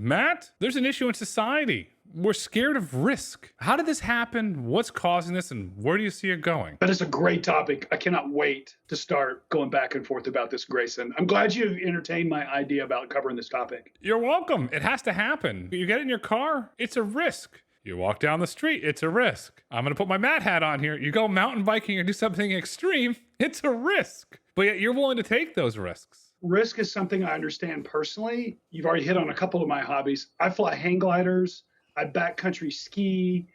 Matt, there's an issue in society. We're scared of risk. How did this happen? What's causing this? And where do you see it going? That is a great topic. I cannot wait to start going back and forth about this, Grayson. I'm glad you entertained my idea about covering this topic. You're welcome. It has to happen. You get in your car, it's a risk. You walk down the street, it's a risk. I'm going to put my Matt hat on here. You go mountain biking or do something extreme, it's a risk. But yet you're willing to take those risks. Risk is something I understand personally. You've already hit on a couple of my hobbies. I fly hang gliders. I backcountry ski.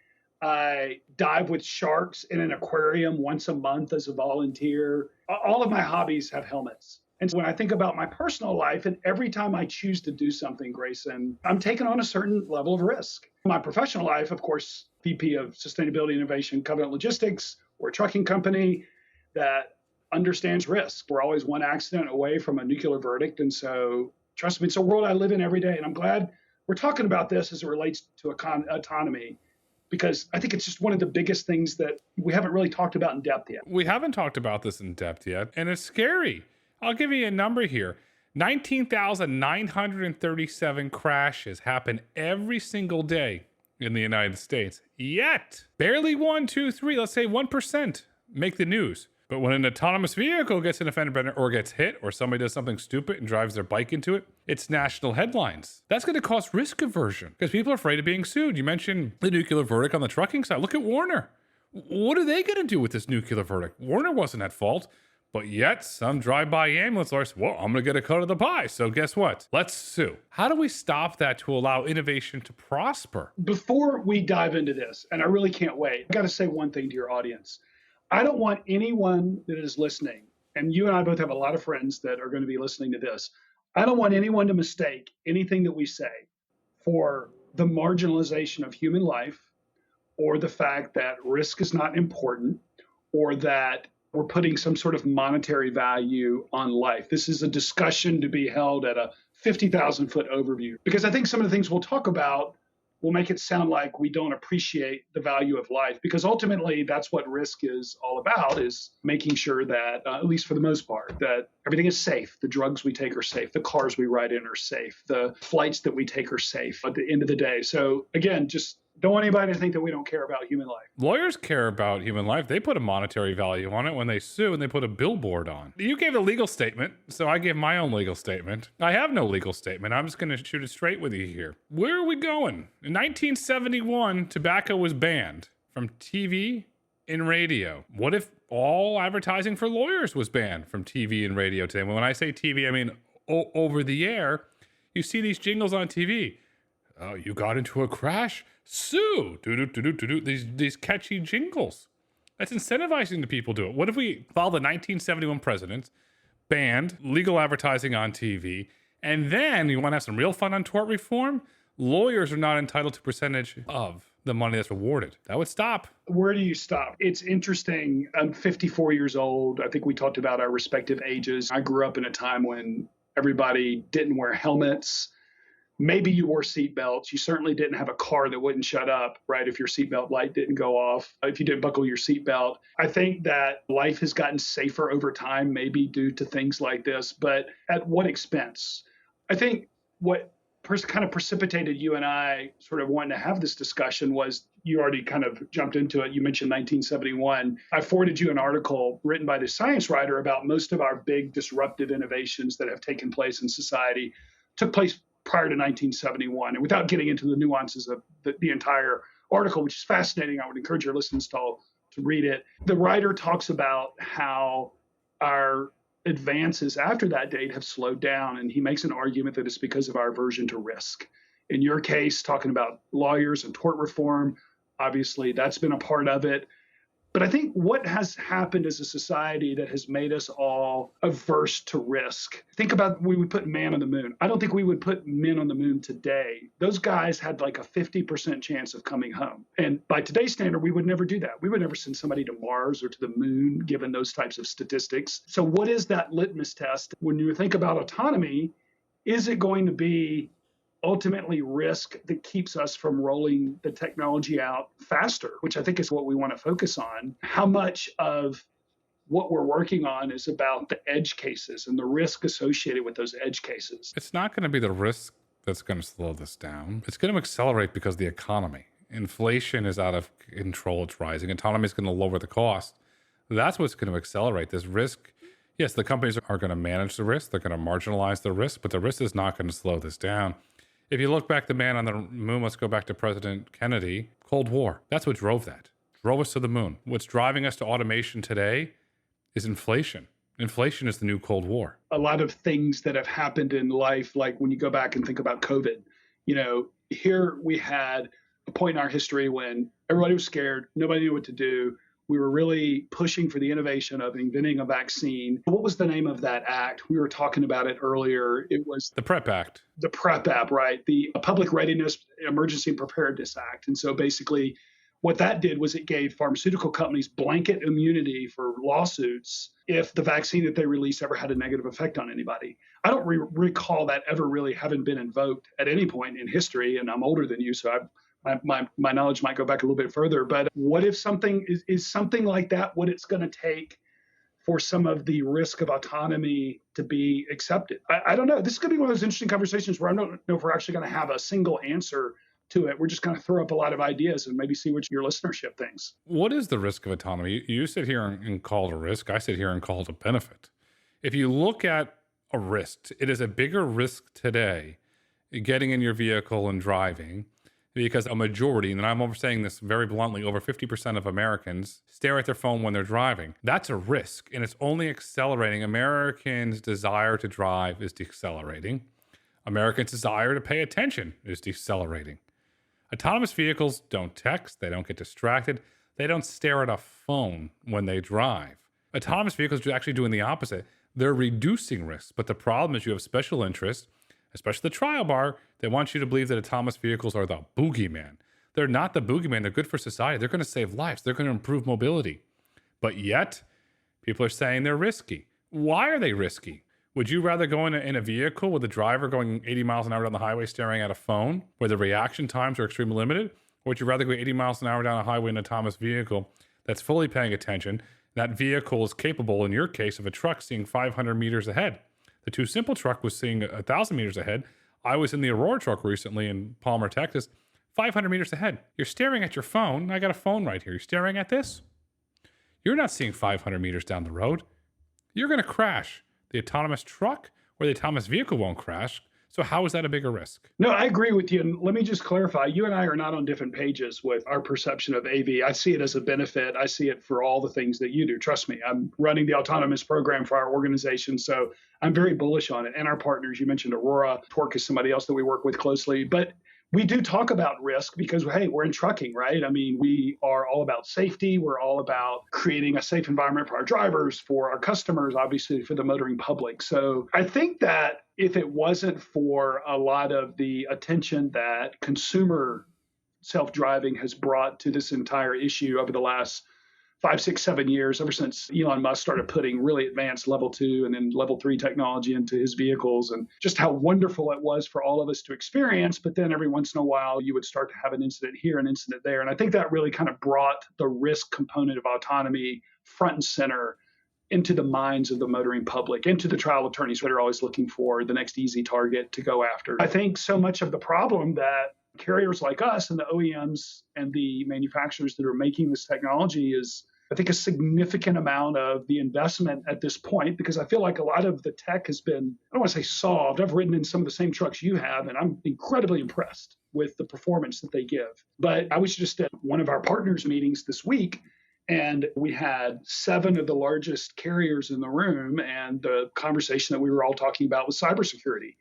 I dive with sharks in an aquarium once a month as a volunteer. All of my hobbies have helmets. And so when I think about my personal life, and every time I choose to do something, Grayson, I'm taking on a certain level of risk. My professional life, of course, VP of Sustainability Innovation, Covenant Logistics, we're a trucking company that understands risk. We're always one accident away from a nuclear verdict. And so, trust me, it's a world I live in every day. And I'm glad we're talking about this as it relates to autonomy, because I think it's just one of the biggest things that we haven't really talked about in depth yet. We haven't talked about this in depth yet, and it's scary. I'll give you a number here. 19,937 crashes happen every single day in the United States. Yet, barely 1, 2, 3, let's say 1% make the news. But when an autonomous vehicle gets in a fender bender or gets hit or somebody does something stupid and drives their bike into it, it's national headlines. That's going to cause risk aversion because people are afraid of being sued. You mentioned the nuclear verdict on the trucking side. Look at Warner. What are they going to do with this nuclear verdict? Warner wasn't at fault, but yet some drive-by ambulance lawyers, well, I'm going to get a cut of the pie. So guess what? Let's sue. How do we stop that to allow innovation to prosper? Before we dive into this, and I really can't wait, I got to say one thing to your audience. I don't want anyone that is listening, and you and I both have a lot of friends that are going to be listening to this. I don't want anyone to mistake anything that we say for the marginalization of human life or the fact that risk is not important or that we're putting some sort of monetary value on life. This is a discussion to be held at a 50,000 foot overview, because I think some of the things we'll talk about will make it sound like we don't appreciate the value of life, because ultimately that's what risk is all about, is making sure that, at least for the most part, that everything is safe. The drugs we take are safe. The cars we ride in are safe. The flights that we take are safe at the end of the day. So again, just don't want anybody to think that we don't care about human life. Lawyers care about human life. They put a monetary value on it when they sue and they put a billboard on. You gave a legal statement, so I gave my own legal statement. I have no legal statement. I'm just going to shoot it straight with you here. Where are we going? In 1971, tobacco was banned from TV and radio. What if all advertising for lawyers was banned from TV and radio today? When I say TV, I mean over the air. You see these jingles on TV. Oh, you got into a crash? Sue! These catchy jingles. That's incentivizing the people to do it. What if we follow the 1971 president, banned legal advertising on TV, and then you want to have some real fun on tort reform? Lawyers are not entitled to a percentage of the money that's rewarded. That would stop. Where do you stop? It's interesting. I'm 54 years old. I think we talked about our respective ages. I grew up in a time when everybody didn't wear helmets. Maybe you wore seatbelts. You certainly didn't have a car that wouldn't shut up, right? If your seatbelt light didn't go off, if you didn't buckle your seatbelt. I think that life has gotten safer over time, maybe due to things like this, but at what expense? I think what kind of precipitated you and I sort of wanting to have this discussion was, you already kind of jumped into it. You mentioned 1971. I forwarded you an article written by this science writer about most of our big disruptive innovations that have taken place in society took place prior to 1971. And without getting into the nuances of the entire article, which is fascinating, I would encourage your listeners to read it. The writer talks about how our advances after that date have slowed down. And he makes an argument that it's because of our aversion to risk. In your case, talking about lawyers and tort reform, obviously that's been a part of it. But I think what has happened as a society that has made us all averse to risk. Think about when we put man on the moon. I don't think we would put men on the moon today. Those guys had like a 50% chance of coming home. And by today's standard, we would never do that. We would never send somebody to Mars or to the moon, given those types of statistics. So what is that litmus test? When you think about autonomy, is it going to be ultimately risk that keeps us from rolling the technology out faster, which I think is what we want to focus on? How much of what we're working on is about the edge cases and the risk associated with those edge cases? It's not going to be the risk that's going to slow this down. It's going to accelerate because of the economy. Inflation is out of control. It's rising. Autonomy is going to lower the cost. That's what's going to accelerate this risk. Yes, the companies are going to manage the risk. They're going to marginalize the risk, but the risk is not going to slow this down. If you look back, the man on the moon, let's go back to President Kennedy, Cold War. That's what drove that. Drove us to the moon. What's driving us to automation today is inflation. Inflation is the new Cold War. A lot of things that have happened in life, like when you go back and think about COVID, here we had a point in our history when everybody was scared, nobody knew what to do. We were really pushing for the innovation of inventing a vaccine. What was the name of that act? We were talking about it earlier. It was the PrEP Act. The PrEP Act, right? The Public Readiness Emergency Preparedness Act. And so basically what that did was it gave pharmaceutical companies blanket immunity for lawsuits if the vaccine that they released ever had a negative effect on anybody. I don't recall that ever really having been invoked at any point in history, and I'm older than you, so my knowledge might go back a little bit further. But what if something is something like that, what it's going to take for some of the risk of autonomy to be accepted? I don't know. This is going to be one of those interesting conversations where I don't know if we're actually going to have a single answer to it. We're just going to throw up a lot of ideas and maybe see what your listenership thinks. What is the risk of autonomy? You sit here and call it a risk. I sit here and call it a benefit. If you look at a risk, it is a bigger risk today getting in your vehicle and driving, because a majority, and I'm saying this very bluntly, over 50% of Americans stare at their phone when they're driving. That's a risk, and it's only accelerating. Americans' desire to drive is decelerating. Americans' desire to pay attention is decelerating. Autonomous vehicles don't text, they don't get distracted, they don't stare at a phone when they drive. Autonomous vehicles are actually doing the opposite. They're reducing risks, but the problem is you have special interests, especially the trial bar, they want you to believe that autonomous vehicles are the boogeyman. They're not the boogeyman. They're good for society. They're going to save lives. They're going to improve mobility. But yet, people are saying they're risky. Why are they risky? Would you rather go in a vehicle with a driver going 80 miles an hour down the highway staring at a phone where the reaction times are extremely limited? Or would you rather go 80 miles an hour down a highway in an autonomous vehicle that's fully paying attention? That vehicle is capable, in your case, of a truck seeing 500 meters ahead. The Too Simple truck was seeing 1,000 meters ahead. I was in the Aurora truck recently in Palmer, Texas, 500 meters ahead. You're staring at your phone. I got a phone right here. You're staring at this. You're not seeing 500 meters down the road. You're going to crash. The autonomous truck or the autonomous vehicle won't crash. So how is that a bigger risk? No, I agree with you. And let me just clarify. You and I are not on different pages with our perception of AV. I see it as a benefit. I see it for all the things that you do. Trust me, I'm running the autonomous program for our organization. So I'm very bullish on it. And our partners, you mentioned Aurora, Torque is somebody else that we work with closely. But we do talk about risk because, hey, we're in trucking, right? I mean, we are all about safety. We're all about creating a safe environment for our drivers, for our customers, obviously for the motoring public. So I think that if it wasn't for a lot of the attention that consumer self-driving has brought to this entire issue over the last 5, 6, 7 years, ever since Elon Musk started putting really advanced level 2 and then level 3 technology into his vehicles, and just how wonderful it was for all of us to experience. But then every once in a while, you would start to have an incident here, an incident there. And I think that really kind of brought the risk component of autonomy front and center into the minds of the motoring public, into the trial attorneys that are always looking for the next easy target to go after. I think so much of the problem that carriers like us and the OEMs and the manufacturers that are making this technology is, I think, a significant amount of the investment at this point, because I feel like a lot of the tech has been, I don't want to say solved. I've ridden in some of the same trucks you have, and I'm incredibly impressed with the performance that they give. But I was just at one of our partners meetings this week, and we had 7 of the largest carriers in the room, and the conversation that we were all talking about was cybersecurity.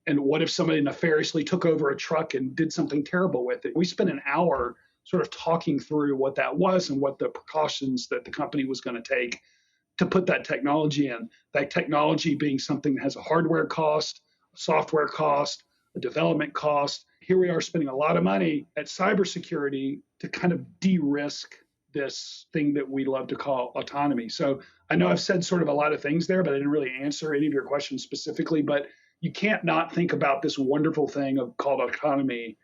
And what if somebody nefariously took over a truck and did something terrible with it? We spent an hour sort of talking through what that was and what the precautions that the company was going to take to put that technology in. That technology being something that has a hardware cost, a software cost, a development cost. Here we are spending a lot of money at cybersecurity to kind of de-risk this thing that we love to call autonomy. So I know I've said sort of a lot of things there, but I didn't really answer any of your questions specifically. But you can't not think about this wonderful thing called autonomy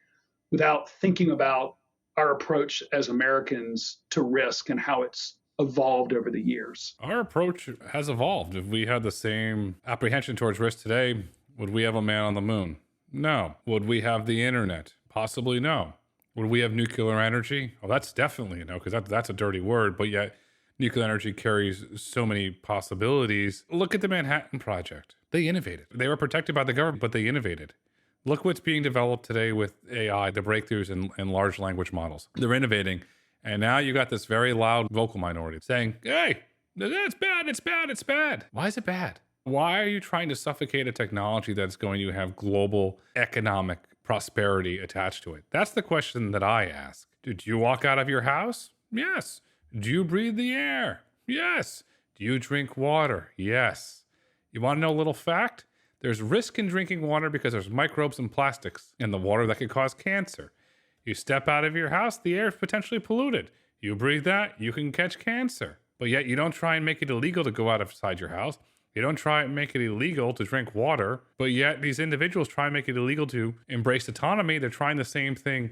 without thinking about our approach as Americans to risk and how it's evolved over the years. Our approach has evolved. If we had the same apprehension towards risk today, would we have a man on the moon? No. Would we have the internet? Possibly no. Would we have nuclear energy? Well, that's definitely a no, because that's a dirty word, but yet nuclear energy carries so many possibilities. Look at the Manhattan Project. They innovated. They were protected by the government, but they innovated. Look what's being developed today with AI, the breakthroughs in large language models. They're innovating. And now you got this very loud vocal minority saying, hey, it's bad, it's bad, it's bad. Why is it bad? Why are you trying to suffocate a technology that's going to have global economic prosperity attached to it? That's the question that I ask. Did you walk out of your house? Yes. Do you breathe the air? Yes. Do you drink water? Yes. You want to know a little fact? There's risk in drinking water because there's microbes and plastics in the water that could cause cancer. You step out of your house, the air is potentially polluted. You breathe that, you can catch cancer. But yet you don't try and make it illegal to go outside your house. You don't try and make it illegal to drink water. But yet these individuals try and make it illegal to embrace autonomy. They're trying the same thing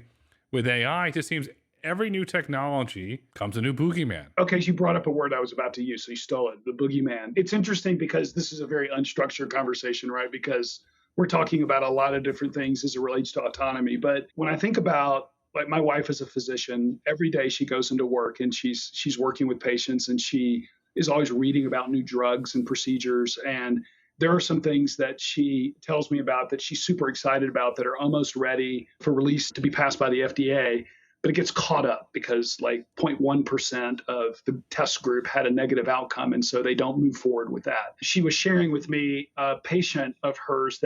with AI. It just seems every new technology comes a new boogeyman. Okay, so you brought up a word I was about to use, so you stole it, the boogeyman. It's interesting because this is a very unstructured conversation, right? Because we're talking about a lot of different things as it relates to autonomy. But when I think about, like, my wife is a physician, every day she goes into work and she's working with patients, and she is always reading about new drugs and procedures. And there are some things that she tells me about that she's super excited about that are almost ready for release to be passed by the FDA. But it gets caught up because like 0.1% of the test group had a negative outcome. And so they don't move forward with that. She was sharing with me a patient of hers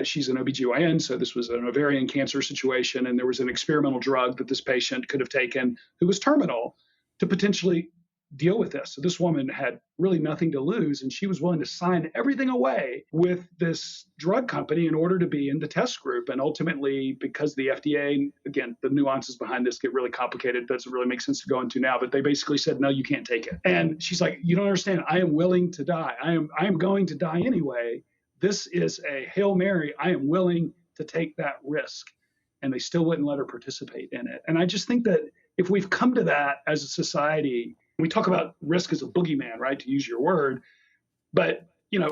she's an OBGYN. So this was an ovarian cancer situation. And there was an experimental drug that this patient could have taken who was terminal to potentially deal with this. So this woman had really nothing to lose, and she was willing to sign everything away with this drug company in order to be in the test group. And ultimately, because the FDA, again, the nuances behind this get really complicated, doesn't really make sense to go into now, but they basically said, no, you can't take it. And she's like, you don't understand. I am willing to die. I am going to die anyway. This is a Hail Mary. I am willing to take that risk. And they still wouldn't let her participate in it. And I just think that if we've come to that as a society, we talk about risk as a boogeyman, right, to use your word. But,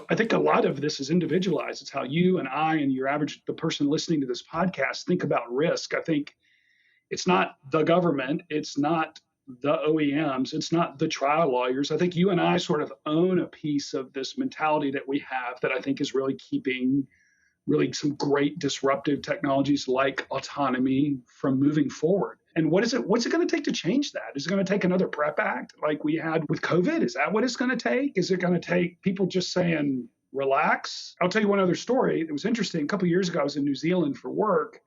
I think a lot of this is individualized. It's how you and I and the person listening to this podcast think about risk. I think it's not the government. It's not the OEMs. It's not the trial lawyers. I think you and I sort of own a piece of this mentality that we have that I think is really keeping some great disruptive technologies like autonomy from moving forward. And what's it going to take to change that? Is it going to take another PrEP Act like we had with COVID? Is that what it's going to take? Is it going to take people just saying, relax? I'll tell you one other story. It was interesting. A couple of years ago, I was in New Zealand for work.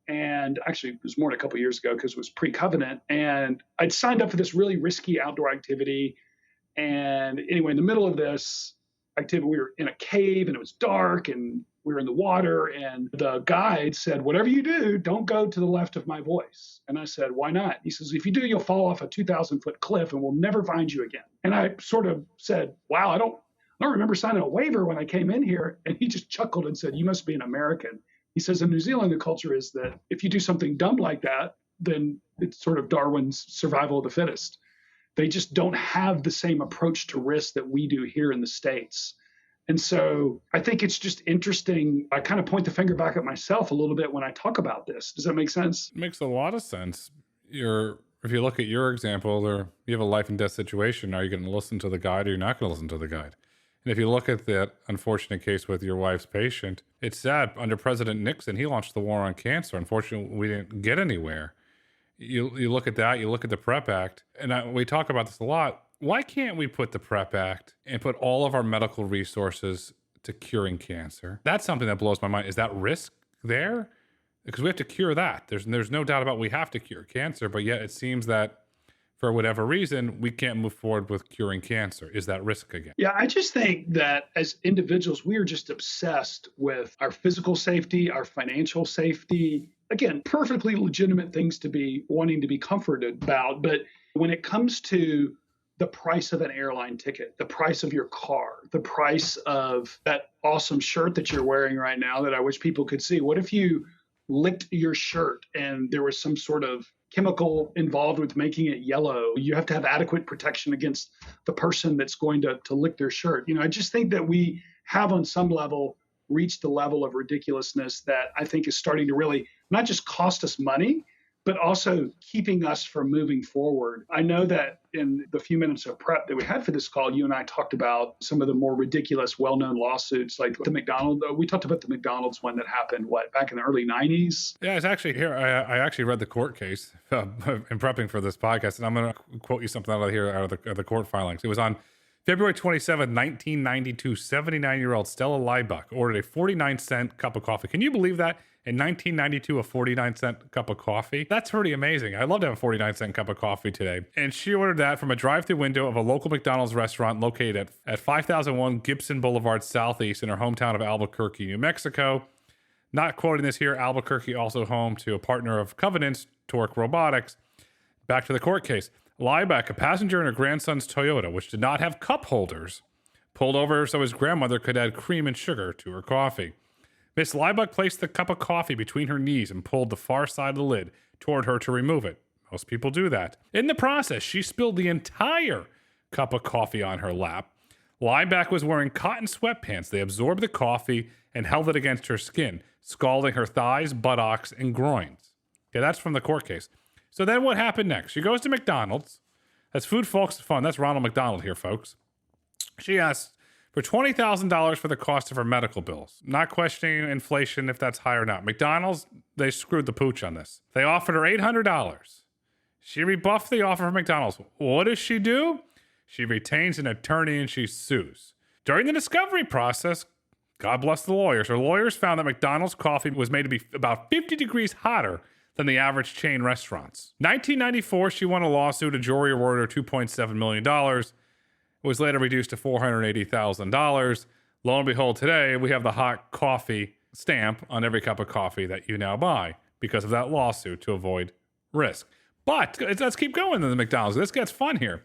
And actually, it was more than a couple of years ago because it was pre-covenant. And I'd signed up for this really risky outdoor activity. And anyway, in the middle of this activity, we were in a cave and it was dark and we were in the water, and the guide said, whatever you do, don't go to the left of my voice. And I said, why not? He says, if you do, you'll fall off a 2,000-foot cliff and we'll never find you again. And I sort of said, wow, I don't remember signing a waiver when I came in here. And he just chuckled and said, you must be an American. He says, in New Zealand, the culture is that if you do something dumb like that, then it's sort of Darwin's survival of the fittest. They just don't have the same approach to risk that we do here in the States. And so I think it's just interesting. I kind of point the finger back at myself a little bit when I talk about this. Does that make sense? It makes a lot of sense. If you look at your example, you have a life and death situation. Are you going to listen to the guide or you're not going to listen to the guide? And if you look at that unfortunate case with your wife's patient, it's sad. Under President Nixon, he launched the war on cancer. Unfortunately, we didn't get anywhere. You look at that, you look at the PrEP Act, and we talk about this a lot. Why can't we put the PrEP Act and put all of our medical resources to curing cancer? That's something that blows my mind. Is that risk there? Because we have to cure that. There's no doubt about we have to cure cancer, but yet it seems that for whatever reason, we can't move forward with curing cancer. Is that risk again? Yeah, I just think that as individuals, we are just obsessed with our physical safety, our financial safety. Again, perfectly legitimate things to be wanting to be comforted about. But when it comes to the price of an airline ticket, the price of your car, the price of that awesome shirt that you're wearing right now that I wish people could see. What if you licked your shirt and there was some sort of chemical involved with making it yellow? You have to have adequate protection against the person that's going to lick their shirt. I just think that we have on some level reached a level of ridiculousness that I think is starting to really not just cost us money, but also keeping us from moving forward. I know that in the few minutes of prep that we had for this call, you and I talked about some of the more ridiculous, well-known lawsuits, like the McDonald's. We talked about the McDonald's one that happened, back in the early 90s? Yeah, it's actually here. I actually read the court case in prepping for this podcast, and I'm going to quote you something out of the court filings. It was on February 27, 1992, 79-year-old Stella Liebuck ordered a 49-cent cup of coffee. Can you believe that? In 1992, a 49-cent cup of coffee? That's pretty amazing. I'd love to have a 49-cent cup of coffee today. And she ordered that from a drive-through window of a local McDonald's restaurant located at 5001 Gibson Boulevard Southeast in her hometown of Albuquerque, New Mexico. Not quoting this here, Albuquerque also home to a partner of Covenant's, Torque Robotics. Back to the court case. Liebeck, a passenger in her grandson's Toyota, which did not have cup holders, pulled over so his grandmother could add cream and sugar to her coffee. Miss Liebeck placed the cup of coffee between her knees and pulled the far side of the lid toward her to remove it. Most people do that. In the process, she spilled the entire cup of coffee on her lap. Liebeck was wearing cotton sweatpants. They absorbed the coffee and held it against her skin, scalding her thighs, buttocks, and groins. Okay, that's from the court case. So then what happened next? She goes to McDonald's. That's Food Folks Fun. That's Ronald McDonald here, folks. She asks for $20,000 for the cost of her medical bills. Not questioning inflation if that's high or not. McDonald's, they screwed the pooch on this. They offered her $800. She rebuffed the offer from McDonald's. What does she do? She retains an attorney and she sues. During the discovery process, God bless the lawyers, her lawyers found that McDonald's coffee was made to be about 50 degrees hotter than the average chain restaurants. 1994, she won a lawsuit. A jury awarded her $2.7 million. It was later reduced to $480,000. Lo and behold, today we have the hot coffee stamp on every cup of coffee that you now buy because of that lawsuit to avoid risk. But let's keep going to the McDonald's. This gets fun here.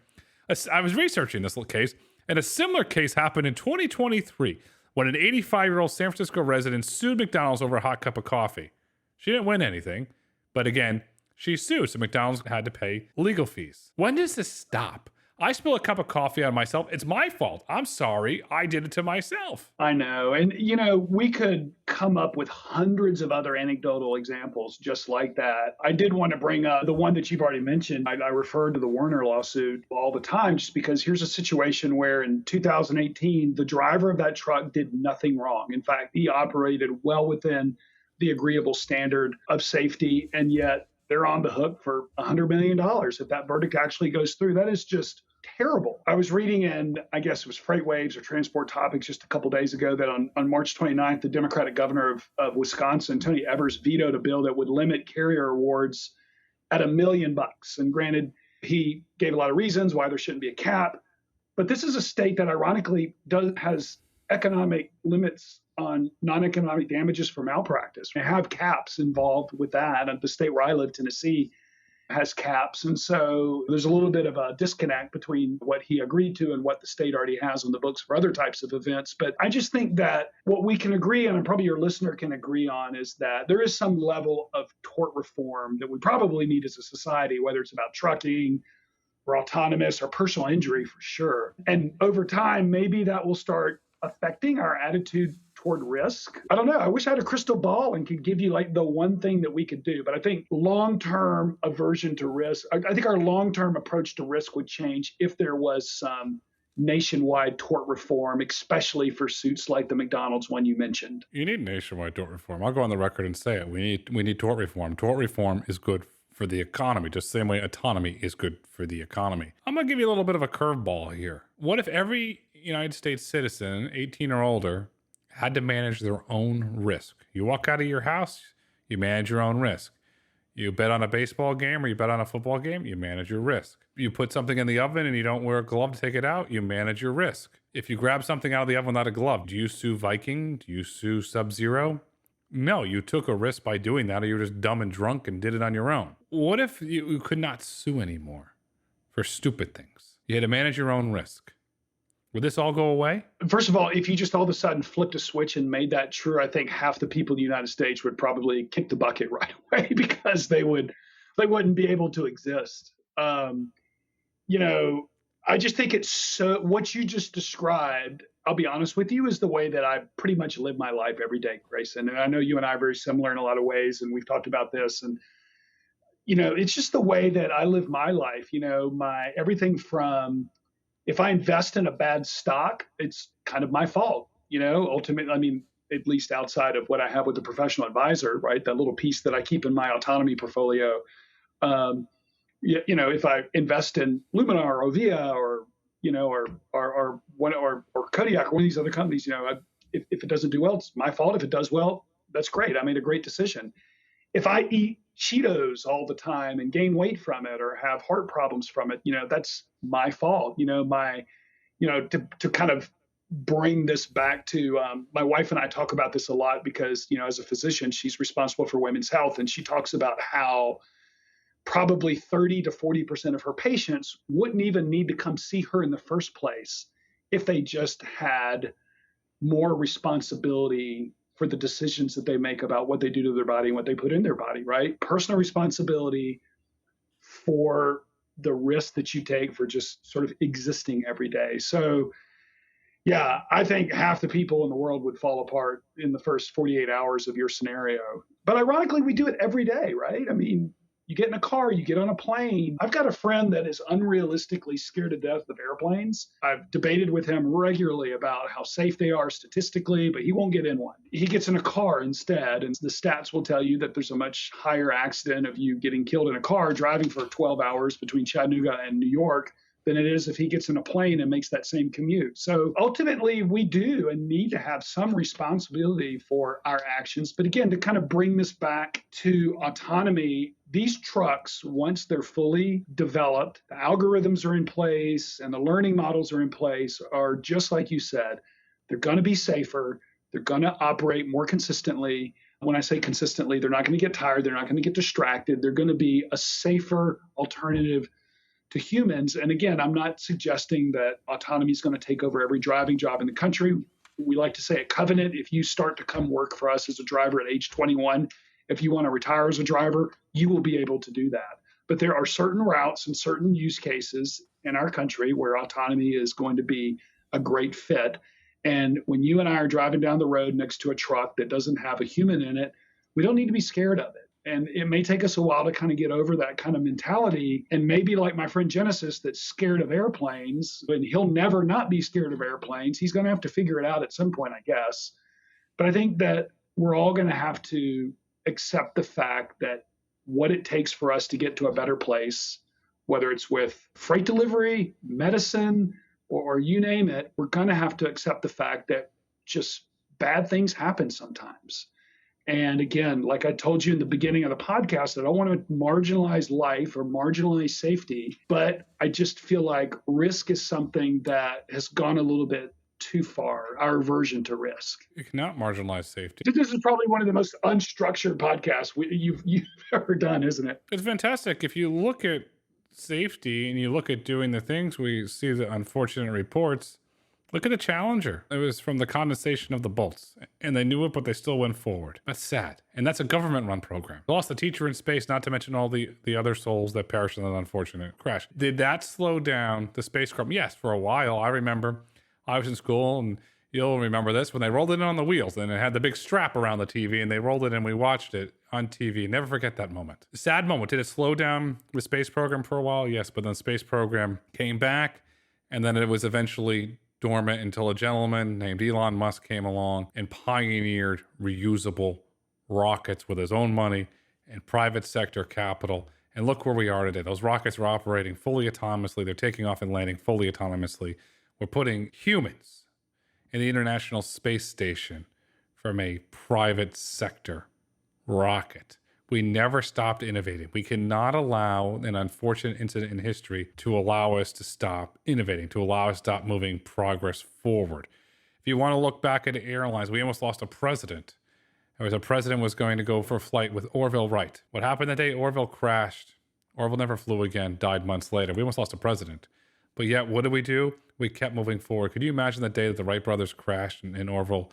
I was researching this little case, and a similar case happened in 2023 when an 85-year-old San Francisco resident sued McDonald's over a hot cup of coffee. She didn't win anything. But again, she sued, so McDonald's had to pay legal fees. When does this stop? I spill a cup of coffee on myself. It's my fault. I'm sorry. I did it to myself. I know. And, we could come up with hundreds of other anecdotal examples just like that. I did want to bring up the one that you've already mentioned. I refer to the Werner lawsuit all the time just because here's a situation where in 2018, the driver of that truck did nothing wrong. In fact, he operated well within the agreeable standard of safety, and yet they're on the hook for $100 million if that verdict actually goes through. That is just terrible. I was reading in, I guess it was Freight Waves or Transport Topics just a couple days ago that on March 29th, the Democratic governor of Wisconsin, Tony Evers, vetoed a bill that would limit carrier awards at $1 million. And granted, he gave a lot of reasons why there shouldn't be a cap, but this is a state that ironically has economic limits on non-economic damages for malpractice. We have caps involved with that. And the state where I live, Tennessee, has caps. And so there's a little bit of a disconnect between what he agreed to and what the state already has on the books for other types of events. But I just think that what we can agree on, and probably your listener can agree on, is that there is some level of tort reform that we probably need as a society, whether it's about trucking or autonomous or personal injury for sure. And over time, maybe that will start affecting our attitude toward risk. I don't know. I wish I had a crystal ball and could give you like the one thing that we could do. But I think long-term aversion to risk, I think our long-term approach to risk would change if there was some nationwide tort reform, especially for suits like the McDonald's one you mentioned. You need nationwide tort reform. I'll go on the record and say it. We need tort reform. Tort reform is good for the economy, just the same way autonomy is good for the economy. I'm going to give you a little bit of a curveball here. What if every United States citizen, 18 or older, had to manage their own risk? You walk out of your house, you manage your own risk. You bet on a baseball game or you bet on a football game, you manage your risk. You put something in the oven and you don't wear a glove to take it out, you manage your risk. If you grab something out of the oven without a glove, do you sue Viking? Do you sue Sub-Zero? No, you took a risk by doing that, or you were just dumb and drunk and did it on your own. What if you could not sue anymore for stupid things? You had to manage your own risk. Would this all go away? First of all, if you just all of a sudden flipped a switch and made that true, I think half the people in the United States would probably kick the bucket right away because they wouldn't be able to exist. I just think it's so, what you just described, I'll be honest with you, is the way that I pretty much live my life every day, Grayson. And I know you and I are very similar in a lot of ways, and we've talked about this. And it's just the way that I live my life. My everything from if I invest in a bad stock, it's kind of my fault. Ultimately, I mean, at least outside of what I have with the professional advisor, right? That little piece that I keep in my autonomy portfolio. If I invest in Luminar or Ovia or Kodiak or one of these other companies, if it doesn't do well, it's my fault. If it does well, that's great. I made a great decision. If I eat Cheetos all the time and gain weight from it or have heart problems from it, that's my fault. To kind of bring this back to my wife and I talk about this a lot because, as a physician, she's responsible for women's health. And she talks about how probably 30 to 40% of her patients wouldn't even need to come see her in the first place if they just had more responsibility for the decisions that they make about what they do to their body and what they put in their body, right? Personal responsibility for the risk that you take for just sort of existing every day. So, yeah, I think half the people in the world would fall apart in the first 48 hours of your scenario. But ironically, we do it every day, right? I mean, you get in a car, you get on a plane. I've got a friend that is unrealistically scared to death of airplanes. I've debated with him regularly about how safe they are statistically, but he won't get in one. He gets in a car instead, and the stats will tell you that there's a much higher accident of you getting killed in a car driving for 12 hours between Chattanooga and New York than it is if he gets in a plane and makes that same commute. So ultimately, we do and need to have some responsibility for our actions. But again, to kind of bring this back to autonomy, these trucks, once they're fully developed, the algorithms are in place and the learning models are in place, are just like you said, they're going to be safer. They're going to operate more consistently. When I say consistently, they're not going to get tired. They're not going to get distracted. They're going to be a safer alternative to humans. And again, I'm not suggesting that autonomy is going to take over every driving job in the country. We like to say at Covenant, if you start to come work for us as a driver at age 21, if you want to retire as a driver, you will be able to do that. But there are certain routes and certain use cases in our country where autonomy is going to be a great fit. And when you and I are driving down the road next to a truck that doesn't have a human in it, we don't need to be scared of it. And it may take us a while to kind of get over that kind of mentality. And maybe like my friend Genesis that's scared of airplanes, and he'll never not be scared of airplanes. He's going to have to figure it out at some point, I guess. But I think that we're all going to have to accept the fact that what it takes for us to get to a better place, whether it's with freight delivery, medicine, or you name it, we're going to have to accept the fact that just bad things happen sometimes. And again, like I told you in the beginning of the podcast, I don't want to marginalize life or marginalize safety, but I just feel like risk is something that has gone a little bit too far, our aversion to risk. You cannot marginalize safety. This is probably one of the most unstructured podcasts you've ever done, isn't it? It's fantastic. If you look at safety and you look at doing the things, we see the unfortunate reports. Look at the Challenger. It was from the condensation of the bolts, and they knew it, but they still went forward. That's sad. And that's a government-run program. Lost a teacher in space, not to mention all the other souls that perished in that unfortunate crash. Did that slow down the spacecraft? Yes, for a while. I remember I was in school, and you'll remember this, when they rolled it in on the wheels, and it had the big strap around the TV, and they rolled it in, and we watched it on TV. Never forget that moment. Sad moment. Did it slow down the space program for a while? Yes, but then the space program came back, and then it was eventually dormant until a gentleman named Elon Musk came along and pioneered reusable rockets with his own money and private sector capital. And look where we are today. Those rockets are operating fully autonomously. They're taking off and landing fully autonomously. We're putting humans in the International Space Station from a private sector rocket. We never stopped innovating. We cannot allow an unfortunate incident in history to allow us to stop innovating, to allow us to stop moving progress forward. If you want to look back at airlines, we almost lost a president. A president was going to go for a flight with Orville Wright. What happened the day Orville crashed? Orville never flew again, died months later. We almost lost a president. But yet, what did we do? We kept moving forward. Could you imagine the day that the Wright brothers crashed and Orville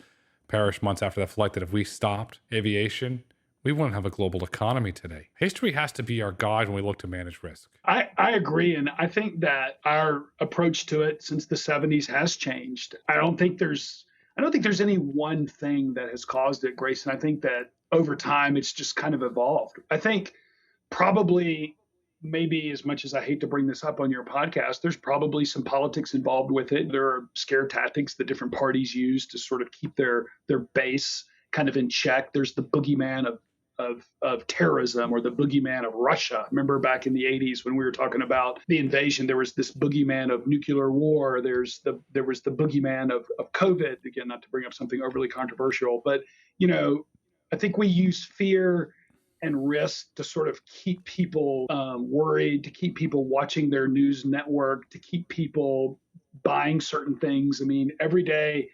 perished months after that flight, that if we stopped aviation, we wouldn't have a global economy today. History has to be our guide when we look to manage risk. I agree. And I think that our approach to it since the 70s has changed. I don't think there's any one thing that has caused it, Grayson. I think that over time it's just kind of evolved. I think probably, maybe as much as I hate to bring this up on your podcast, there's probably some politics involved with it. There are scare tactics that different parties use to sort of keep their base kind of in check. There's the boogeyman of terrorism, or the boogeyman of Russia. Remember back in the 80s when we were talking about the invasion, there was this boogeyman of nuclear war. There was the boogeyman of COVID. Again, not to bring up something overly controversial, but I think we use fear and risk to sort of keep people worried, to keep people watching their news network, to keep people buying certain things. I mean, every day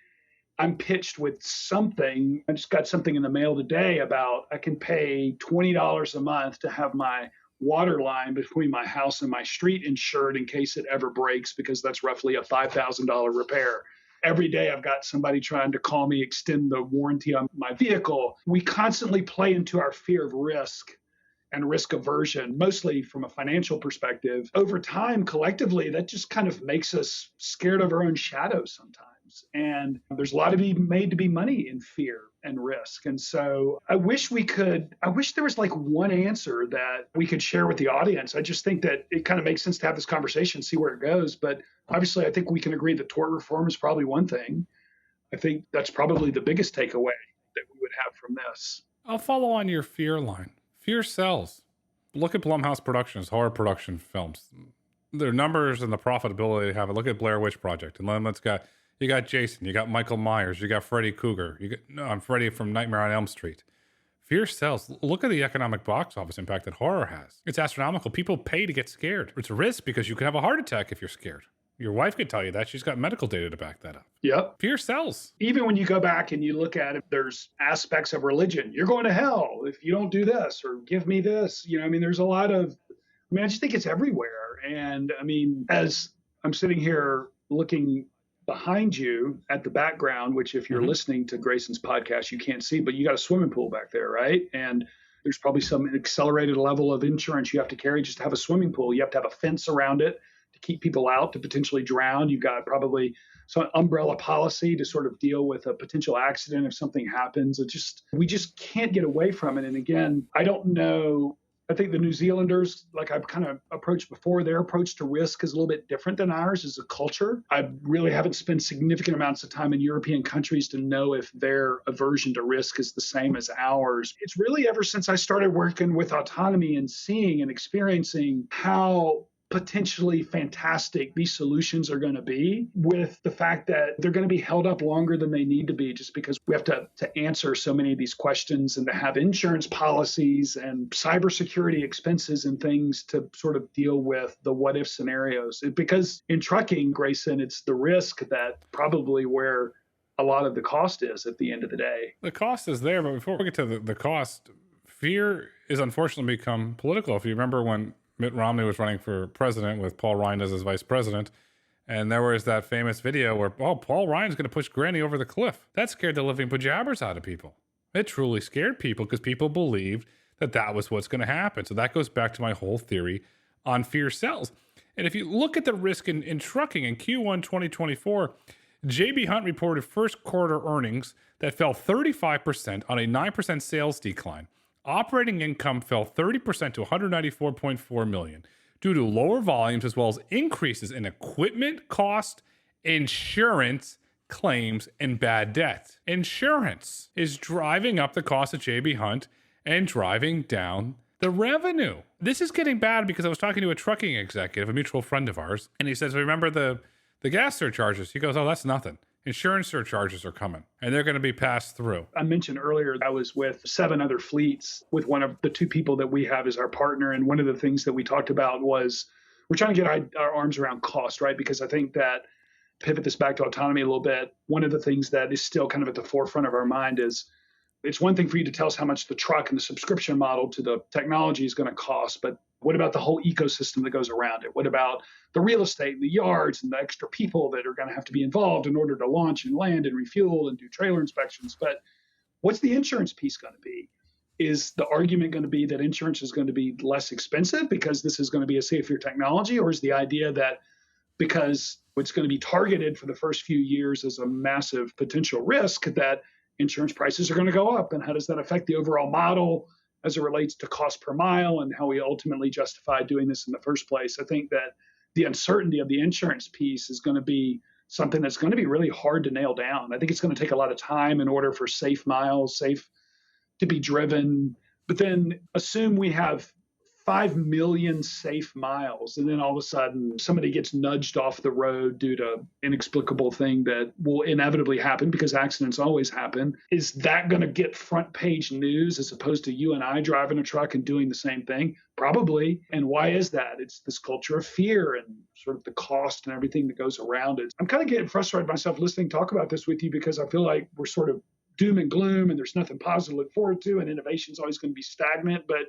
I'm pitched with something. I just got something in the mail today about I can pay $20 a month to have my water line between my house and my street insured in case it ever breaks, because that's roughly a $5,000 repair. Every day I've got somebody trying to call me, extend the warranty on my vehicle. We constantly play into our fear of risk and risk aversion, mostly from a financial perspective. Over time, collectively, that just kind of makes us scared of our own shadows sometimes. And there's a lot to be made to be money in fear and risk. And so I wish there was like one answer that we could share with the audience. I just think that it kind of makes sense to have this conversation, see where it goes. But obviously, I think we can agree that tort reform is probably one thing. I think that's probably the biggest takeaway that we would have from this. I'll follow on your fear line. Fear sells. Look at Blumhouse Productions, horror production films. Their numbers and the profitability they have. Look at Blair Witch Project. And then you got Jason, you got Michael Myers, you got Freddy Krueger, I'm Freddy from Nightmare on Elm Street. Fear sells. Look at the economic box office impact that horror has. It's astronomical. People pay to get scared. It's a risk because you could have a heart attack if you're scared. Your wife could tell you that. She's got medical data to back that up. Yep. Fear sells. Even when you go back and you look at it, there's aspects of religion. You're going to hell if you don't do this, or give me this. There's a lot of, I just think it's everywhere. And as I'm sitting here looking behind you at the background, which if you're listening to Grayson's podcast, you can't see, but you got a swimming pool back there, right? And there's probably some accelerated level of insurance you have to carry just to have a swimming pool. You have to have a fence around it to keep people out, to potentially drown. You've got probably some umbrella policy to sort of deal with a potential accident if something happens. We just can't get away from it. And again, I don't know. I think the New Zealanders, like I've kind of approached before, their approach to risk is a little bit different than ours as a culture. I really haven't spent significant amounts of time in European countries to know if their aversion to risk is the same as ours. It's really ever since I started working with Autonomy and seeing and experiencing how potentially fantastic these solutions are going to be, with the fact that they're going to be held up longer than they need to be, just because we have to answer so many of these questions and to have insurance policies and cybersecurity expenses and things to sort of deal with the what if scenarios. Because in trucking, Grayson, it's the risk that probably where a lot of the cost is at the end of the day. The cost is there, but before we get to the cost, fear is unfortunately become political. If you remember when Mitt Romney was running for president with Paul Ryan as his vice president, and there was that famous video where, Paul Ryan's going to push Granny over the cliff. That scared the living pajabbers out of people. It truly scared people because people believed that was what's going to happen. So that goes back to my whole theory on fear sells. And if you look at the risk in trucking in Q1 2024, J.B. Hunt reported first quarter earnings that fell 35% on a 9% sales decline. Operating income fell 30% to $194.4 million due to lower volumes as well as increases in equipment cost, insurance, claims, and bad debt. Insurance is driving up the cost of J.B. Hunt and driving down the revenue. This is getting bad because I was talking to a trucking executive, a mutual friend of ours, and he says, remember the gas surcharges? He goes, that's nothing. Insurance surcharges are coming, and they're going to be passed through. I mentioned earlier I was with 7 other fleets with one of the 2 people that we have as our partner. And one of the things that we talked about was we're trying to get our arms around cost, right? Because I think that, pivot this back to autonomy a little bit, one of the things that is still kind of at the forefront of our mind is it's one thing for you to tell us how much the truck and the subscription model to the technology is going to cost, but what about the whole ecosystem that goes around it? What about the real estate, the yards, and the extra people that are going to have to be involved in order to launch and land and refuel and do trailer inspections? But what's the insurance piece going to be? is the argument going to be that insurance is going to be less expensive because this is going to be a safer technology? Or is the idea that because it's going to be targeted for the first few years as a massive potential risk, that insurance prices are going to go up? And how does that affect the overall model as it relates to cost per mile and how we ultimately justify doing this in the first place? I think that the uncertainty of the insurance piece is going to be something that's going to be really hard to nail down. I think it's going to take a lot of time in order for safe miles, safe to be driven. But then assume we have 5 million safe miles, and then all of a sudden somebody gets nudged off the road due to inexplicable thing that will inevitably happen because accidents always happen. Is that going to get front page news as opposed to you and I driving a truck and doing the same thing? Probably. And why is that? It's this culture of fear and sort of the cost and everything that goes around it. I'm kind of getting frustrated myself listening talk about this with you because I feel like we're sort of doom and gloom and there's nothing positive to look forward to, and innovation is always going to be stagnant. But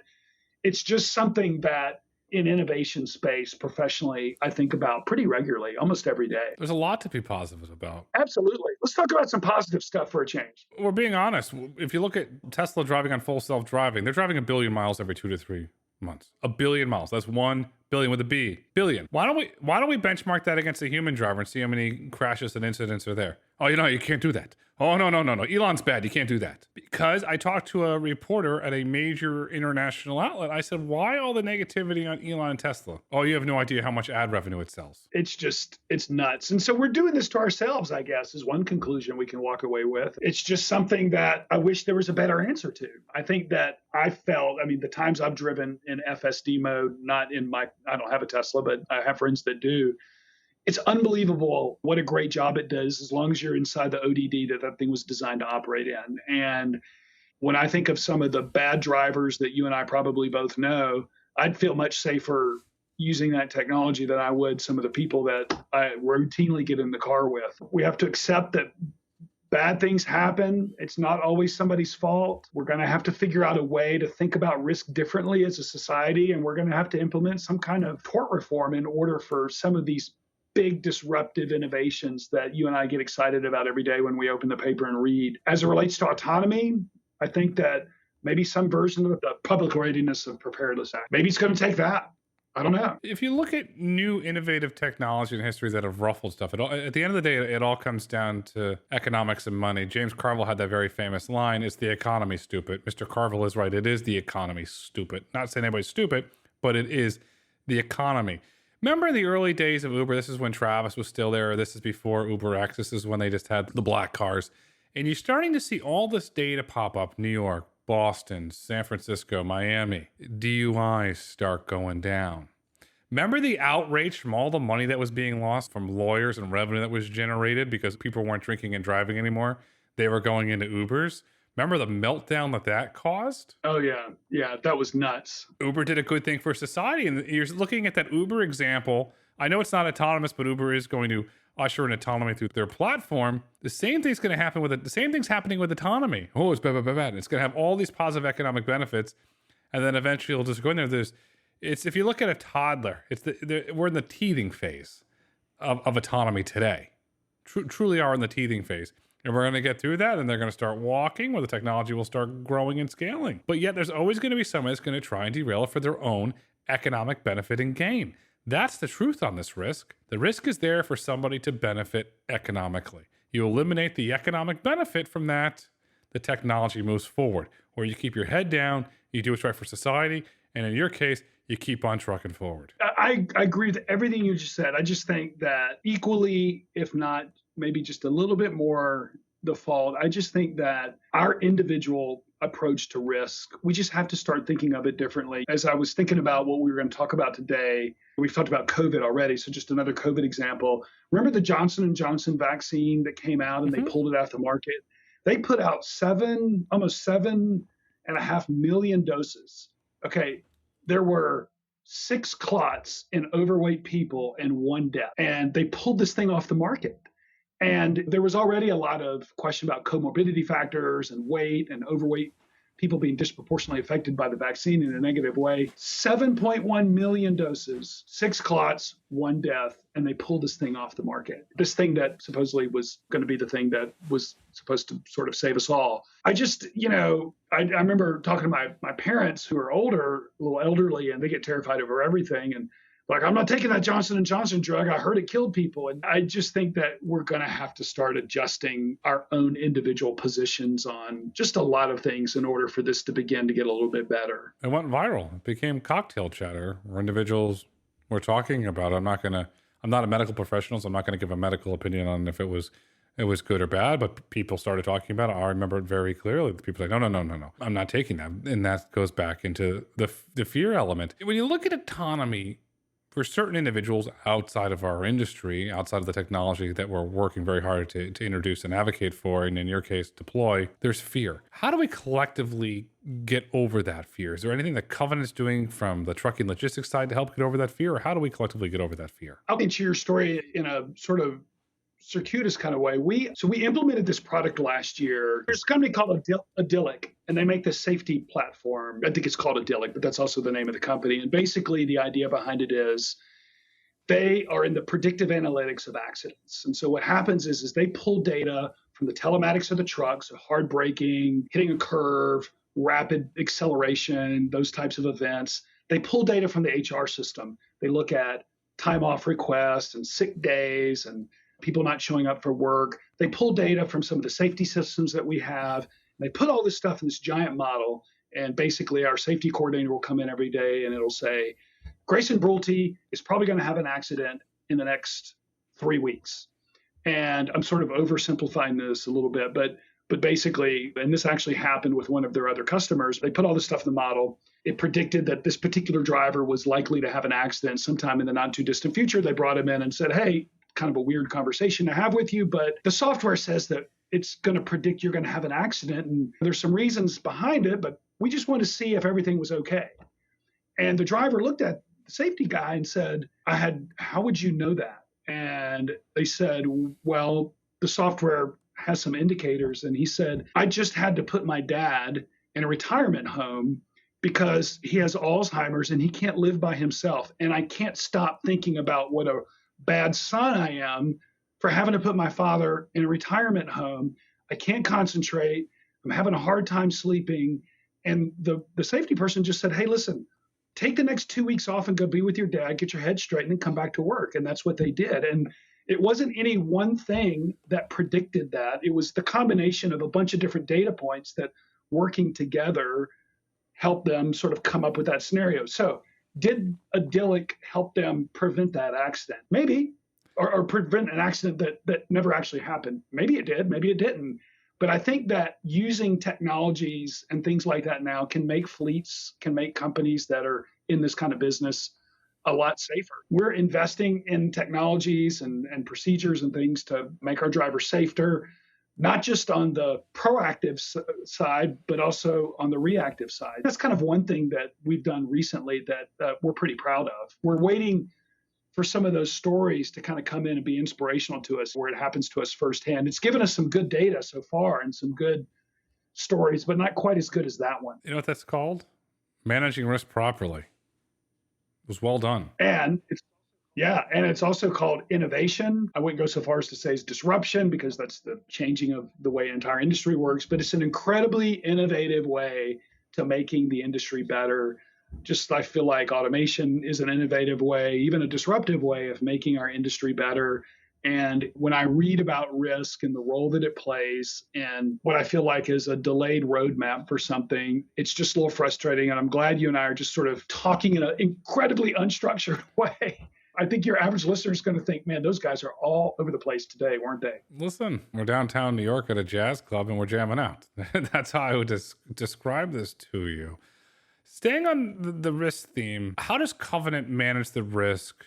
it's just something that in innovation space professionally, I think about pretty regularly, almost every day. There's a lot to be positive about. Absolutely. Let's talk about some positive stuff for a change. We're being honest. If you look at Tesla driving on full self-driving, they're driving 1 billion miles every 2 to 3 months. 1 billion miles. That's 1 billion with a B. Billion. Why don't we benchmark that against a human driver and see how many crashes and incidents are there? Oh, you can't do that. Oh, no. Elon's bad. You can't do that. Because I talked to a reporter at a major international outlet. I said, why all the negativity on Elon and Tesla? Oh, you have no idea how much ad revenue it sells. It's nuts. And so we're doing this to ourselves, I guess, is one conclusion we can walk away with. It's just something that I wish there was a better answer to. I think that the times I've driven in FSD mode, I don't have a Tesla, but I have friends that do. It's unbelievable what a great job it does as long as you're inside the ODD that thing was designed to operate in. And when I think of some of the bad drivers that you and I probably both know, I'd feel much safer using that technology than I would some of the people that I routinely get in the car with. We have to accept that bad things happen. It's not always somebody's fault. We're going to have to figure out a way to think about risk differently as a society, and we're going to have to implement some kind of tort reform in order for some of these big disruptive innovations that you and I get excited about every day when we open the paper and read. As it relates to autonomy, I think that maybe some version of the Public Readiness and Preparedness Act, maybe it's going to take that. I don't know. If you look at new innovative technology in history that have ruffled stuff, at the end of the day, it all comes down to economics and money. James Carville had that very famous line, "It's the economy, stupid." Mr. Carville is right. It is the economy, stupid. Not saying anybody's stupid, but it is the economy. Remember in the early days of Uber, this is when Travis was still there. This is before UberX. This is when they just had the black cars. And you're starting to see all this data pop up. New York, Boston, San Francisco, Miami. DUIs start going down. Remember the outrage from all the money that was being lost from lawyers and revenue that was generated because people weren't drinking and driving anymore? They were going into Ubers. Remember the meltdown that caused? Oh, yeah. Yeah, that was nuts. Uber did a good thing for society. And you're looking at that Uber example. I know it's not autonomous, but Uber is going to usher in autonomy through their platform. The same thing's going to happen with it. The same thing's happening with autonomy. Oh, it's bad. And it's going to have all these positive economic benefits. And then eventually it'll just go in there. If you look at a toddler, we're in the teething phase of autonomy today. Truly are in the teething phase. And we're going to get through that, and they're going to start walking, where the technology will start growing and scaling. But yet there's always going to be someone that's going to try and derail it for their own economic benefit and gain. That's the truth on this risk. The risk is there for somebody to benefit economically. You eliminate the economic benefit from that, the technology moves forward. Or you keep your head down, you do what's right for society, and in your case, you keep on trucking forward. I agree with everything you just said. I just think that equally, if not maybe just a little bit more default, I just think that our individual approach to risk, we just have to start thinking of it differently. As I was thinking about what we were going to talk about today, we've talked about COVID already, so just another COVID example. Remember the Johnson & Johnson vaccine that came out and they pulled it off the market? They put out almost 7.5 million doses. Okay, there were 6 clots in overweight people and 1 death, and they pulled this thing off the market. And there was already a lot of question about comorbidity factors and weight and overweight people being disproportionately affected by the vaccine in a negative way. 7.1 million doses, 6 clots, 1 death, and they pulled this thing off the market. This thing that supposedly was going to be the thing that was supposed to sort of save us all. I just, I remember talking to my parents who are older, a little elderly, and they get terrified over everything. And like, I'm not taking that Johnson & Johnson drug. I heard it killed people. And I just think that we're going to have to start adjusting our own individual positions on just a lot of things in order for this to begin to get a little bit better. It went viral. It became cocktail chatter where individuals were talking about it. I'm not a medical professional, so I'm not going to give a medical opinion on if it was good or bad, but people started talking about it. I remember it very clearly. People were like, no, I'm not taking that. And that goes back into the fear element. When you look at autonomy, for certain individuals outside of our industry, outside of the technology that we're working very hard to introduce and advocate for, and in your case, deploy, there's fear. How do we collectively get over that fear? Is there anything that Covenant's doing from the trucking logistics side to help get over that fear? Or how do we collectively get over that fear? I'll get to your story in a sort of circuitous kind of way. We implemented this product last year. There's a company called Idyllic, and they make this safety platform. I think it's called Idyllic, but that's also the name of the company. And basically the idea behind it is they are in the predictive analytics of accidents. And so what happens is they pull data from the telematics of the trucks, so hard braking, hitting a curve, rapid acceleration, those types of events. They pull data from the HR system. They look at time off requests and sick days and people not showing up for work. They pull data from some of the safety systems that we have. They put all this stuff in this giant model. And basically our safety coordinator will come in every day and it'll say, Grayson Brulte is probably going to have an accident in the next 3 weeks. And I'm sort of oversimplifying this a little bit, but basically, and this actually happened with one of their other customers, they put all this stuff in the model. It predicted that this particular driver was likely to have an accident sometime in the not too distant future. They brought him in and said, hey, kind of a weird conversation to have with you, but the software says that it's going to predict you're going to have an accident. And there's some reasons behind it, but we just want to see if everything was okay. And the driver looked at the safety guy and said, how would you know that? And they said, well, the software has some indicators. And he said, I just had to put my dad in a retirement home because he has Alzheimer's and he can't live by himself. And I can't stop thinking about what a bad son I am for having to put my father in a retirement home. I can't concentrate. I'm having a hard time sleeping. And the safety person just said, hey, listen, take the next 2 weeks off and go be with your dad, get your head straightened and come back to work. And that's what they did. And it wasn't any one thing that predicted that. It was the combination of a bunch of different data points that working together helped them sort of come up with that scenario. So did Idyllic help them prevent that accident? Maybe, or prevent an accident that never actually happened. Maybe it did, maybe it didn't. But I think that using technologies and things like that now can make fleets, can make companies that are in this kind of business a lot safer. We're investing in technologies and procedures and things to make our drivers safer, not just on the proactive side, but also on the reactive side. That's kind of one thing that we've done recently that we're pretty proud of. We're waiting for some of those stories to kind of come in and be inspirational to us where it happens to us firsthand. It's given us some good data so far and some good stories, but not quite as good as that one. You know what that's called? Managing risk properly. It was well done. And it's also called innovation. I wouldn't go so far as to say it's disruption because that's the changing of the way the entire industry works, but it's an incredibly innovative way to making the industry better. Just I feel like automation is an innovative way, even a disruptive way of making our industry better. And when I read about risk and the role that it plays and what I feel like is a delayed roadmap for something, it's just a little frustrating. And I'm glad you and I are just sort of talking in an incredibly unstructured way. I think your average listener is going to think, man, those guys are all over the place today, weren't they? Listen, we're downtown New York at a jazz club and we're jamming out. That's how I would describe this to you. Staying on the risk theme, how does Covenant manage the risk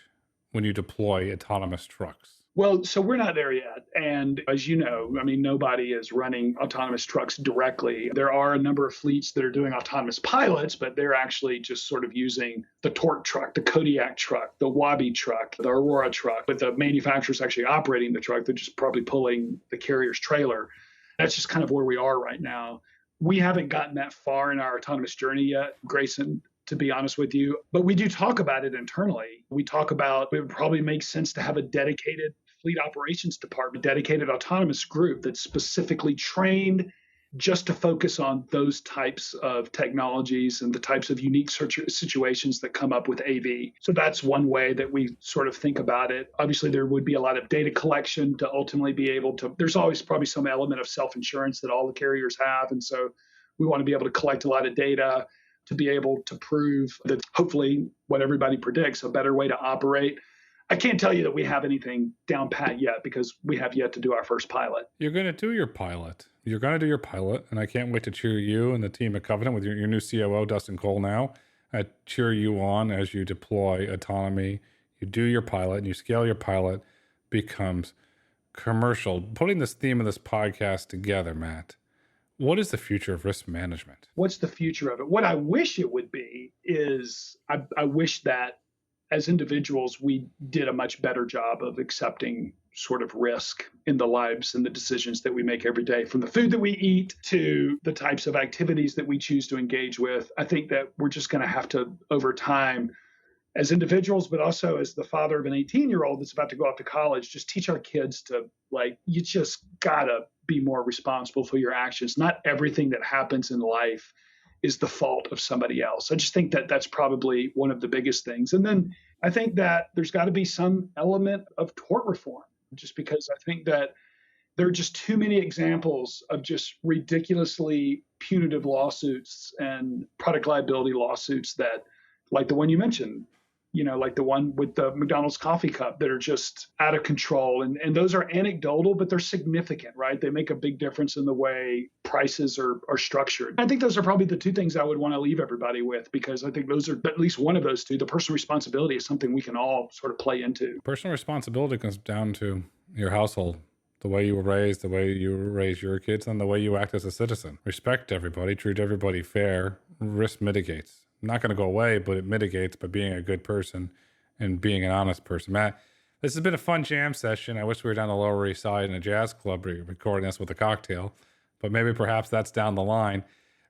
when you deploy autonomous trucks? Well, so we're not there yet. And as you know, I mean, nobody is running autonomous trucks directly. There are a number of fleets that are doing autonomous pilots, but they're actually just sort of using the Torque truck, the Kodiak truck, the Wabi truck, the Aurora truck, but the manufacturer's actually operating the truck. They're just probably pulling the carrier's trailer. That's just kind of where we are right now. We haven't gotten that far in our autonomous journey yet, Grayson, to be honest with you, but we do talk about it internally. We talk about it would probably make sense to have a dedicated fleet operations department, dedicated autonomous group that's specifically trained just to focus on those types of technologies and the types of unique situations that come up with AV. So that's one way that we sort of think about it. Obviously, there would be a lot of data collection to ultimately be able to, there's always probably some element of self-insurance that all the carriers have. And so we want to be able to collect a lot of data to be able to prove that hopefully what everybody predicts, a better way to operate. I can't tell you that we have anything down pat yet because we have yet to do our first pilot. You're going to do your pilot. You're going to do your pilot, and I can't wait to cheer you and the team at Covenant with your new COO, Dustin Cole now. I cheer you on as you deploy autonomy. You do your pilot, and you scale your pilot, becomes commercial. Putting this theme of this podcast together, Matt, what is the future of risk management? What's the future of it? What I wish it would be is I wish that as individuals, we did a much better job of accepting sort of risk in the lives and the decisions that we make every day, from the food that we eat to the types of activities that we choose to engage with. I think that we're just going to have to, over time, as individuals, but also as the father of an 18-year-old that's about to go off to college, just teach our kids to, like, you just got to be more responsible for your actions. Not everything that happens in life is the fault of somebody else. I just think that that's probably one of the biggest things. And then I think that there's got to be some element of tort reform, just because I think that there are just too many examples of just ridiculously punitive lawsuits and product liability lawsuits that, like the one you mentioned, like the one with the McDonald's coffee cup, that are just out of control. And those are anecdotal, but they're significant, right? They make a big difference in the way prices are structured. I think those are probably the two things I would want to leave everybody with, because I think those are at least one of those two. The personal responsibility is something we can all sort of play into. Personal responsibility comes down to your household, the way you were raised, the way you raise your kids, and the way you act as a citizen. Respect everybody, treat everybody fair, risk mitigates. Not going to go away, but it mitigates by being a good person and being an honest person. Matt, this has been a fun jam session. I wish we were down the Lower East Side in a jazz club recording this with a cocktail, but maybe perhaps that's down the line.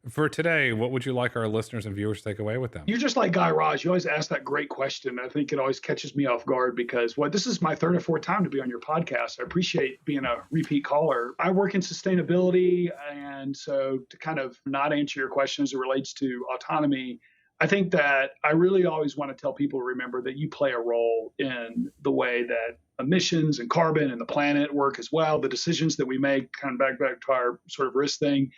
For today, what would you like our listeners and viewers to take away with them? You're just like Guy Raz. You always ask that great question. I think it always catches me off guard because, this is my third or fourth time to be on your podcast. I appreciate being a repeat caller. I work in sustainability, and so to kind of not answer your question as it relates to autonomy, I think that I really always want to tell people to remember that you play a role in the way that emissions and carbon and the planet work as well. The decisions that we make, kind of back to our sort of risk thing,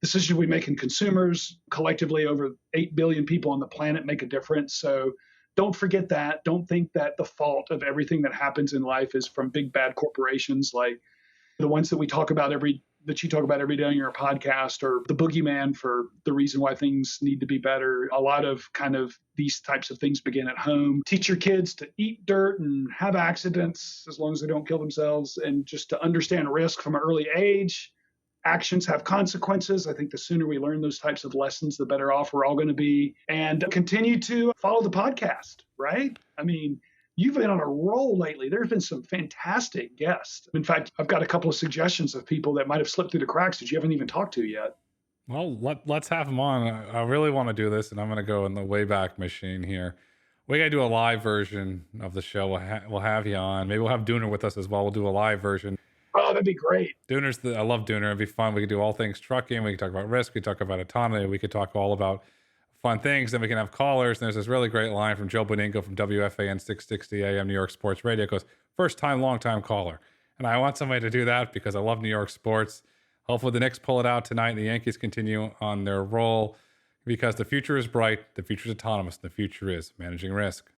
decisions we make in consumers collectively, over 8 billion people on the planet, make a difference. So don't forget that. Don't think that the fault of everything that happens in life is from big bad corporations like the ones that you talk about every day on your podcast, or the boogeyman for the reason why things need to be better. A lot of kind of these types of things begin at home. Teach your kids to eat dirt and have accidents as long as they don't kill themselves, and just to understand risk from an early age. Actions have consequences. I think the sooner we learn those types of lessons, the better off we're all going to be. And continue to follow the podcast, right? I mean, you've been on a roll lately. There's been some fantastic guests. In fact, I've got a couple of suggestions of people that might have slipped through the cracks that you haven't even talked to yet. Well, let's have them on. I really want to do this, and I'm going to go in the Wayback Machine here. We got to do a live version of the show. We'll have you on. Maybe we'll have Dooner with us as well. We'll do a live version. Oh, that'd be great. I love Dooner. It'd be fun. We could do all things trucking. We could talk about risk. We could talk about autonomy. We could talk all about fun things. Then we can have callers. And there's this really great line from Joe Boningo from WFAN 660 AM New York Sports Radio. It goes, first time, long time caller. And I want somebody to do that because I love New York sports. Hopefully the Knicks pull it out tonight and the Yankees continue on their roll, because the future is bright, the future is autonomous, and the future is managing risk.